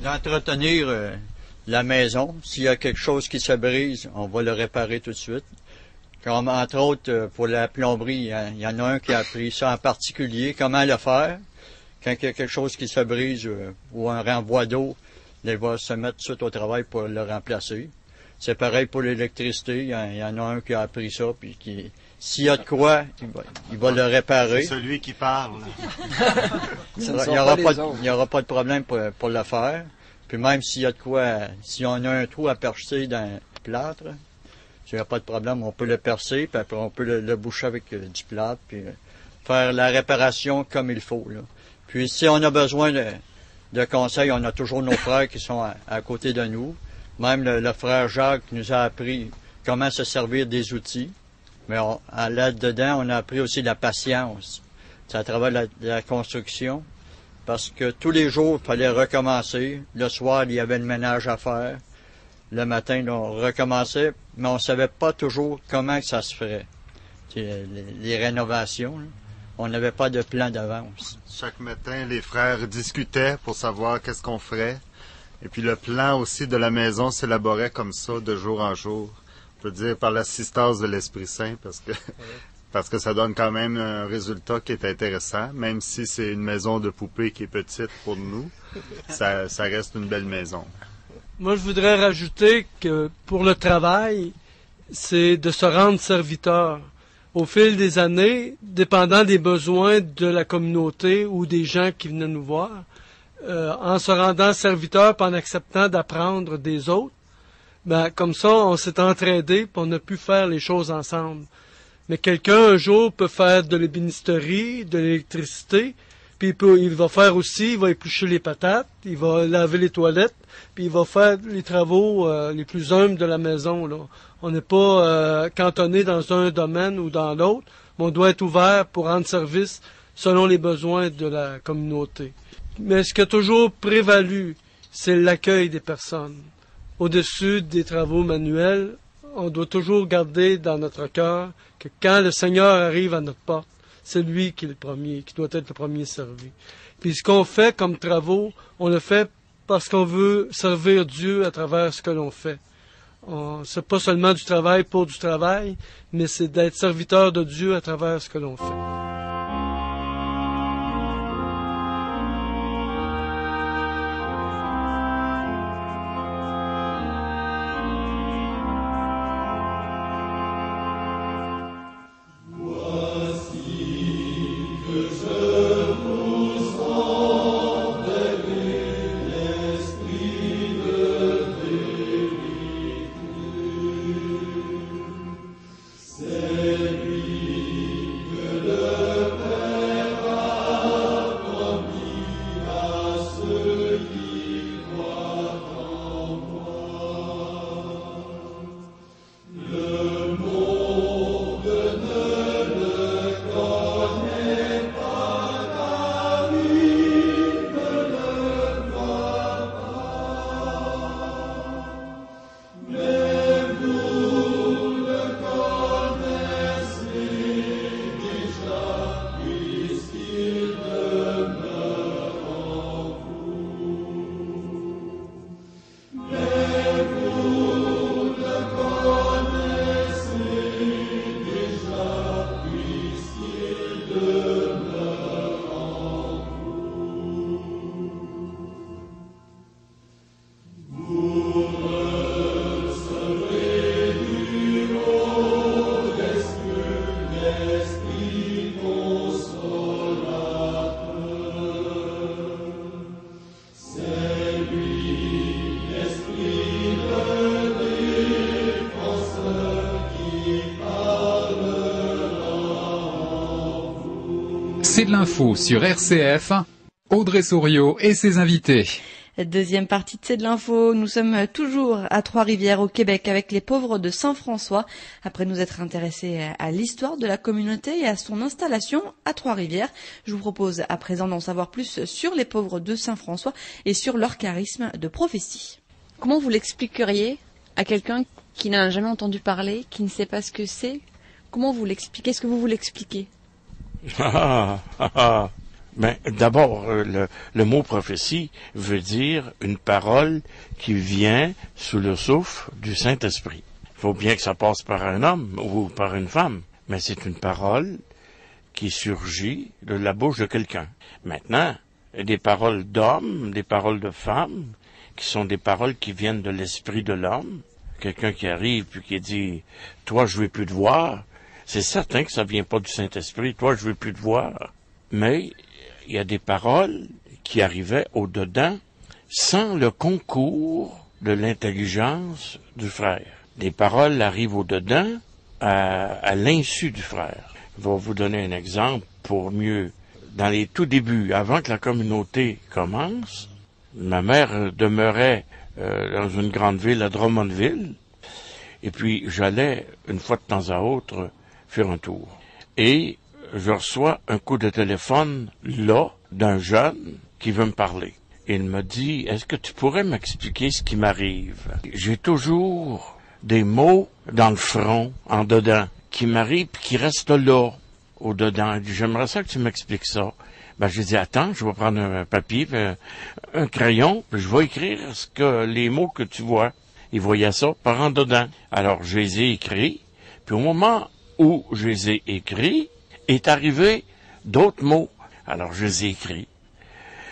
d'entretenir la maison. S'il y a quelque chose qui se brise, on va le réparer tout de suite. Comme entre autres, pour la plomberie, il y en a un qui a appris ça en particulier, comment le faire. Quand il y a quelque chose qui se brise ou un renvoi d'eau, il va se mettre tout de suite au travail pour le remplacer. C'est pareil pour l'électricité, il y en a un qui a appris ça, puis s'il y a de quoi, il va le réparer. C'est celui qui parle. Il n'y aura pas de problème pour le faire. Puis même s'il y a de quoi, si on a un trou à percer dans le plâtre, il n'y a pas de problème, on peut le percer, puis après on peut le boucher avec du plâtre, puis faire la réparation comme il faut, là. Puis si on a besoin de conseils, on a toujours nos frères qui sont à côté de nous. Même le frère Jacques nous a appris comment se servir des outils. Mais là-dedans, on a appris aussi la patience. C'est à travers la construction. Parce que tous les jours, il fallait recommencer. Le soir, il y avait le ménage à faire. Le matin, on recommençait, mais on ne savait pas toujours comment que ça se ferait. Les rénovations, là. On n'avait pas de plan d'avance. Chaque matin, les frères discutaient pour savoir qu'est-ce qu'on ferait. Et puis le plan aussi de la maison s'élaborait comme ça, de jour en jour. On peut dire par l'assistance de l'Esprit Saint, parce que ça donne quand même un résultat qui est intéressant. Même si c'est une maison de poupée qui est petite pour nous, ça reste une belle maison. Moi, je voudrais rajouter que pour le travail, c'est de se rendre serviteur. Au fil des années, dépendant des besoins de la communauté ou des gens qui venaient nous voir, en se rendant serviteur et en acceptant d'apprendre des autres, comme ça, on s'est entraidé et on a pu faire les choses ensemble. Mais quelqu'un, un jour, peut faire de l'ébénisterie, de l'électricité, puis il va faire aussi, il va éplucher les patates, il va laver les toilettes, puis il va faire les travaux les plus humbles de la maison, là. On n'est pas cantonné dans un domaine ou dans l'autre, mais on doit être ouvert pour rendre service selon les besoins de la communauté. Mais ce qui a toujours prévalu, c'est l'accueil des personnes. Au-dessus des travaux manuels, on doit toujours garder dans notre cœur que quand le Seigneur arrive à notre porte, c'est lui qui est le premier, qui doit être le premier servi. Puis ce qu'on fait comme travaux, on le fait parce qu'on veut servir Dieu à travers ce que l'on fait. C'est pas seulement du travail pour du travail, mais c'est d'être serviteur de Dieu à travers ce que l'on fait. C'est de l'info sur RCF, Audrey Souriau et ses invités. Deuxième partie de C'est de l'info, nous sommes toujours à Trois-Rivières au Québec avec les pauvres de Saint-François. Après nous être intéressés à l'histoire de la communauté et à son installation à Trois-Rivières, je vous propose à présent d'en savoir plus sur les pauvres de Saint-François et sur leur charisme de prophétie. Comment vous l'expliqueriez à quelqu'un qui n'a jamais entendu parler, qui ne sait pas ce que c'est? Comment vous l'expliquez? Est-ce que vous l'expliquez? Ben, d'abord, le mot prophétie veut dire une parole qui vient sous le souffle du Saint-Esprit. Il faut bien que ça passe par un homme ou par une femme, mais c'est une parole qui surgit de la bouche de quelqu'un. Maintenant, des paroles d'hommes, des paroles de femmes, qui sont des paroles qui viennent de l'esprit de l'homme, quelqu'un qui arrive puis qui dit « Toi, je veux plus te voir », c'est certain que ça vient pas du Saint-Esprit, « Toi, je veux plus te voir ». Mais il y a des paroles qui arrivaient au-dedans sans le concours de l'intelligence du frère. Des paroles arrivent au-dedans à l'insu du frère. Je vais vous donner un exemple pour mieux. Dans les tout débuts, avant que la communauté commence, ma mère demeurait dans une grande ville, à Drummondville, et puis j'allais, une fois de temps à autre, faire un tour. Et je reçois un coup de téléphone, là, d'un jeune qui veut me parler. Il me dit, est-ce que tu pourrais m'expliquer ce qui m'arrive? J'ai toujours des mots dans le front, en dedans, qui m'arrivent et qui restent là, au dedans. Il dit, j'aimerais ça que tu m'expliques ça. Ben, je dis, attends, je vais prendre un papier, un crayon, puis je vais écrire les mots que tu vois. Il voyait ça par en dedans. Alors, je les ai écrits, puis au moment où je les ai écrits, est arrivé d'autres mots. Alors, je les ai écrits.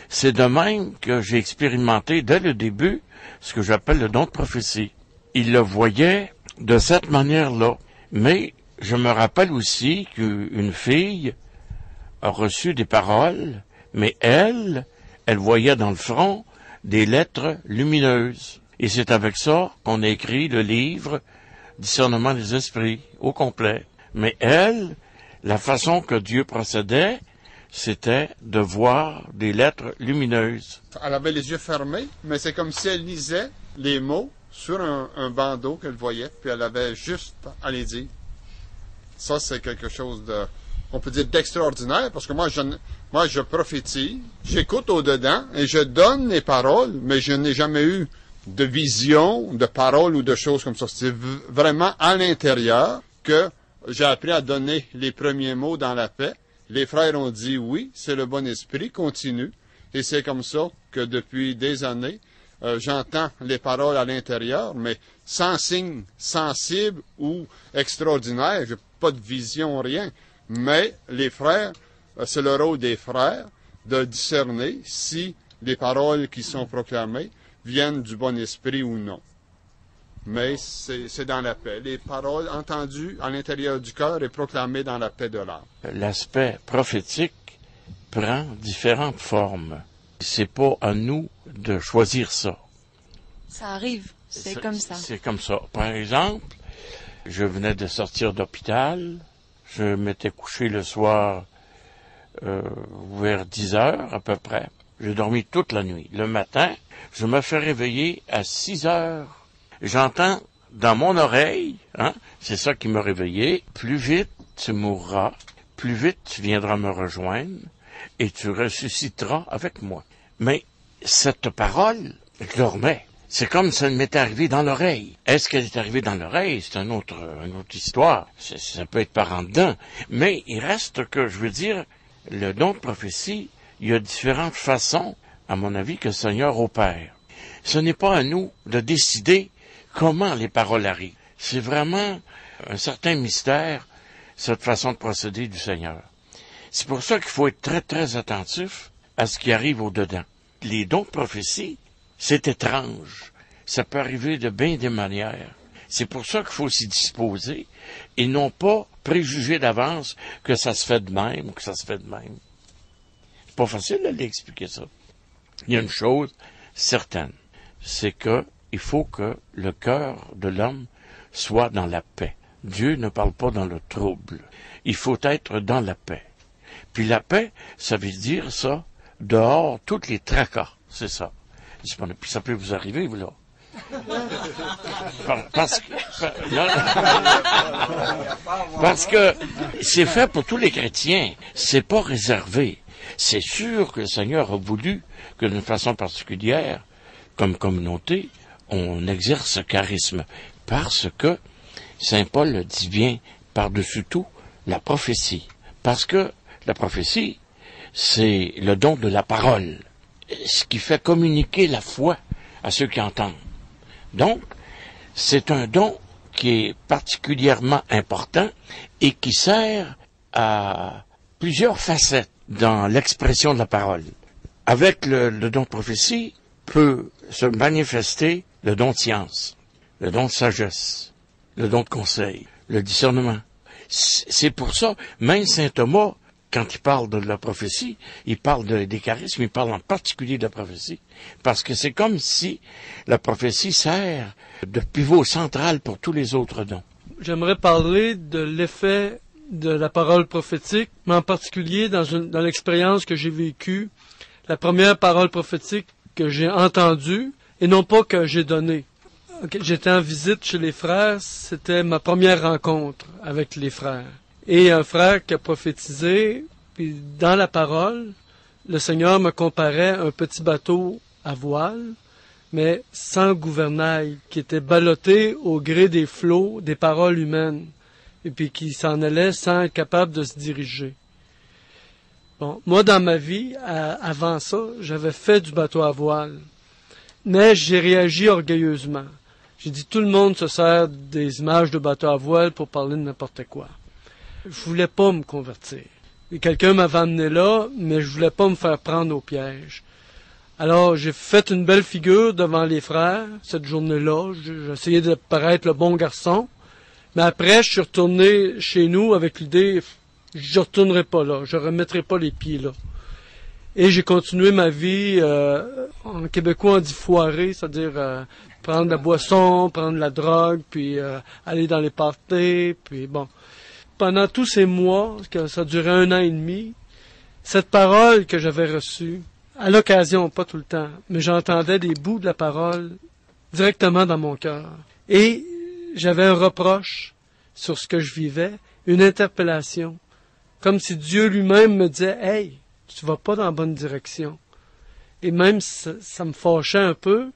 C'est de même que j'ai expérimenté dès le début ce que j'appelle le don de prophétie. Il le voyait de cette manière-là. Mais je me rappelle aussi qu'une fille a reçu des paroles, mais elle voyait dans le front des lettres lumineuses. Et c'est avec ça qu'on a écrit le livre Discernement des esprits, au complet. Mais elle, la façon que Dieu procédait, c'était de voir des lettres lumineuses. Elle avait les yeux fermés, mais c'est comme si elle lisait les mots sur un bandeau qu'elle voyait, puis elle avait juste à les dire. Ça, c'est quelque chose on peut dire d'extraordinaire, parce que moi, je prophétise, j'écoute au-dedans, et je donne les paroles, mais je n'ai jamais eu de vision, de paroles ou de choses comme ça. C'est vraiment à l'intérieur que j'ai appris à donner les premiers mots dans la paix. Les frères ont dit oui, c'est le bon esprit, continue. Et c'est comme ça que depuis des années, j'entends les paroles à l'intérieur, mais sans signe sensible ou extraordinaire. J'ai pas de vision, rien. Mais les frères, c'est le rôle des frères de discerner si les paroles qui sont proclamées viennent du bon esprit ou non. Mais c'est dans la paix. Les paroles entendues à l'intérieur du cœur et proclamées dans la paix de l'âme. L'aspect prophétique prend différentes formes. C'est pas à nous de choisir ça. Ça arrive, c'est comme ça. C'est comme ça. Par exemple, je venais de sortir d'hôpital, je m'étais couché le soir vers 10 heures à peu près. J'ai dormi toute la nuit. Le matin, je me fais réveiller à 6 heures. J'entends dans mon oreille, c'est ça qui m'a réveillé, plus vite tu mourras, plus vite tu viendras me rejoindre et tu ressusciteras avec moi. Mais cette parole, je dormais. C'est comme ça m'était arrivé dans l'oreille. Est-ce qu'elle est arrivée dans l'oreille? C'est une autre histoire. Ça peut être par en dedans. Mais il reste que, je veux dire, le don de prophétie, il y a différentes façons, à mon avis, que le Seigneur opère. Ce n'est pas à nous de décider comment les paroles arrivent. C'est vraiment un certain mystère, cette façon de procéder du Seigneur. C'est pour ça qu'il faut être très, très attentif à ce qui arrive au-dedans. Les dons de prophétie, c'est étrange. Ça peut arriver de bien des manières. C'est pour ça qu'il faut s'y disposer et non pas préjuger d'avance que ça se fait de même ou que ça se fait de même. C'est pas facile de l'expliquer ça. Il y a une chose certaine, c'est que il faut que le cœur de l'homme soit dans la paix. Dieu ne parle pas dans le trouble. Il faut être dans la paix. Puis la paix, ça veut dire ça, dehors tous les tracas, c'est ça. Puis ça peut vous arriver, vous là. Parce que c'est fait pour tous les chrétiens. C'est pas réservé. C'est sûr que le Seigneur a voulu que d'une façon particulière, comme communauté, on exerce ce charisme. Parce que Saint Paul le dit bien par-dessus tout, la prophétie. Parce que la prophétie, c'est le don de la parole, ce qui fait communiquer la foi à ceux qui entendent. Donc, c'est un don qui est particulièrement important et qui sert à plusieurs facettes dans l'expression de la parole. Avec le don de prophétie peut se manifester le don de science, le don de sagesse, le don de conseil, le discernement. C'est pour ça, même saint Thomas, quand il parle de la prophétie, il parle des charismes, il parle en particulier de la prophétie, parce que c'est comme si la prophétie sert de pivot central pour tous les autres dons. J'aimerais parler de l'effet de la parole prophétique, mais en particulier dans l'expérience que j'ai vécue, la première parole prophétique que j'ai entendue, et non pas que j'ai donnée. J'étais en visite chez les frères, c'était ma première rencontre avec les frères. Et un frère qui a prophétisé, puis dans la parole, le Seigneur me comparait un petit bateau à voile, mais sans gouvernail, qui était ballotté au gré des flots, des paroles humaines, et puis qui s'en allait sans être capable de se diriger. Bon, moi, dans ma vie, avant ça, j'avais fait du bateau à voile, mais j'ai réagi orgueilleusement. J'ai dit, tout le monde se sert des images de bateau à voile pour parler de n'importe quoi. Je voulais pas me convertir. Et quelqu'un m'avait amené là, mais je voulais pas me faire prendre au piège. Alors, j'ai fait une belle figure devant les frères, cette journée-là. J'ai essayé de paraître le bon garçon. Mais après, je suis retourné chez nous avec l'idée, je retournerai pas là, je remettrai pas les pieds là. Et j'ai continué ma vie, en québécois on dit foirer, c'est-à-dire prendre la boisson, prendre la drogue, puis aller dans les parties, puis bon. Pendant tous ces mois, que ça durait 1 an et demi, cette parole que j'avais reçue, à l'occasion, pas tout le temps, mais j'entendais des bouts de la parole directement dans mon cœur. Et j'avais un reproche sur ce que je vivais, une interpellation, comme si Dieu lui-même me disait « Hey, tu vas pas dans la bonne direction. » Et même ça me fâchait un peu,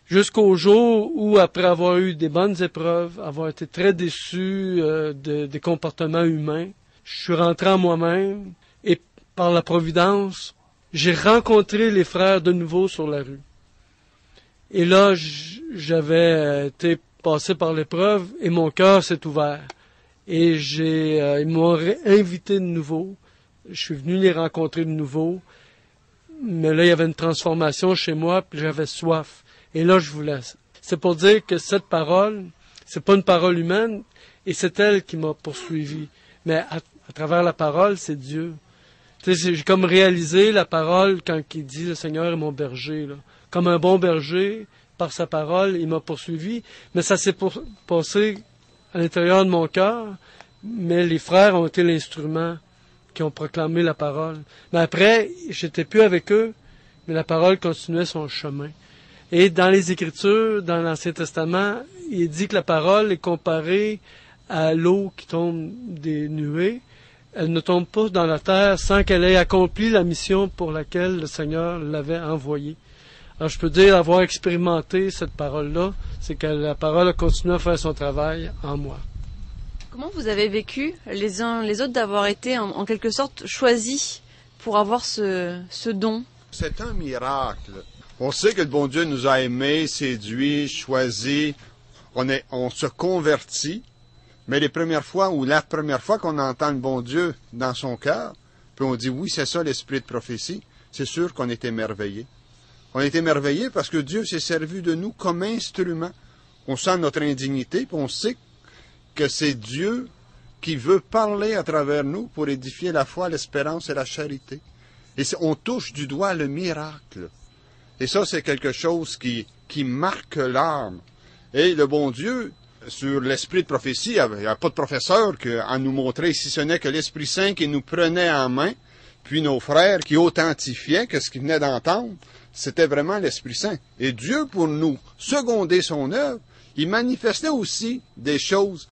jusqu'au jour où, après avoir eu des bonnes épreuves, avoir été très déçu des comportements humains, je suis rentré en moi-même et par la providence, j'ai rencontré les frères de nouveau sur la rue. Et là, j'avais été passé par l'épreuve et mon cœur s'est ouvert. Et ils m'ont invité de nouveau. Je suis venu les rencontrer de nouveau. Mais là, il y avait une transformation chez moi, puis j'avais soif. Et là, je voulais. C'est pour dire que cette parole, c'est pas une parole humaine, et c'est elle qui m'a poursuivi. Mais à travers la parole, c'est Dieu. Tu sais, j'ai comme réalisé la parole quand il dit « Le Seigneur est mon berger ». Comme un bon berger, par sa parole, il m'a poursuivi. Mais ça s'est passé à l'intérieur de mon cœur, mais les frères ont été l'instrument qui ont proclamé la parole. Mais après, j'étais plus avec eux, mais la parole continuait son chemin. Et dans les Écritures, dans l'Ancien Testament, il dit que la parole est comparée à l'eau qui tombe des nuées. Elle ne tombe pas dans la terre sans qu'elle ait accompli la mission pour laquelle le Seigneur l'avait envoyée. Alors je peux dire avoir expérimenté cette parole-là, c'est que la parole a continué à faire son travail en moi. Comment vous avez vécu les uns les autres d'avoir été en quelque sorte choisis pour avoir ce don? C'est un miracle. On sait que le bon Dieu nous a aimés, séduits, choisis. On se convertit. Mais la première fois qu'on entend le bon Dieu dans son cœur, puis on dit oui, c'est ça l'esprit de prophétie, c'est sûr qu'on est émerveillé. On est émerveillé parce que Dieu s'est servi de nous comme instrument. On sent notre indignité, puis on sait que c'est Dieu qui veut parler à travers nous pour édifier la foi, l'espérance et la charité. Et on touche du doigt le miracle. Et ça, c'est quelque chose qui marque l'âme. Et le bon Dieu, sur l'esprit de prophétie, il n'y a pas de professeur à nous montrer, si ce n'est que l'Esprit Saint qui nous prenait en main, puis nos frères qui authentifiaient que ce qu'ils venaient d'entendre, c'était vraiment l'Esprit Saint. Et Dieu, pour nous seconder son œuvre, il manifestait aussi des choses